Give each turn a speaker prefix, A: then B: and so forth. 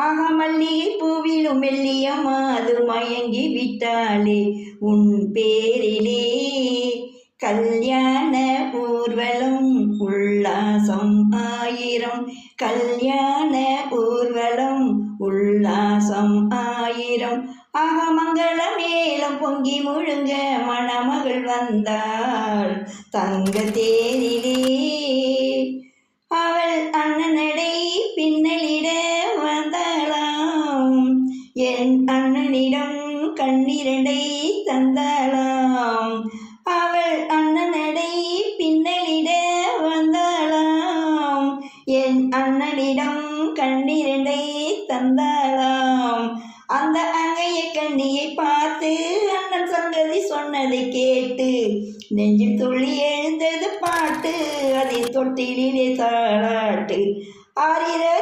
A: ஆக மல்லிகை பூவிலும் மெல்லியம்மா அது மயங்கி விட்டாளே உன் பேரிலே கல்யாண ஊர்வலம் உல்லாசம் ஆயிரம் கல்யாண ஊர்வலம் உல்லாசம் ஆயிரம் ஆக மங்கள மேளம் பொங்கி முழுங்க மணமகள் வந்தாள் தங்க தேரிலே அவள் அண்ணனடை பின்னலிட வந்தாளாம் என் அண்ணனிடம் கண்ணிரண்டை தந்தாளாம் அவள் அண்ணனடை பின்னலிட வந்தாளாம் என் அண்ணனிடம் கண்ணிரண்டை தந்தாளாம் அந்த அங்கைய கண்ணியை பார்த்து அண்ணன் சங்கதி சொன்னதை கேட்டு நெஞ்சில் துள்ளி எழுந்தது பாட்டு அதை தொட்டிலே தாளாட்டு ஆரிரோ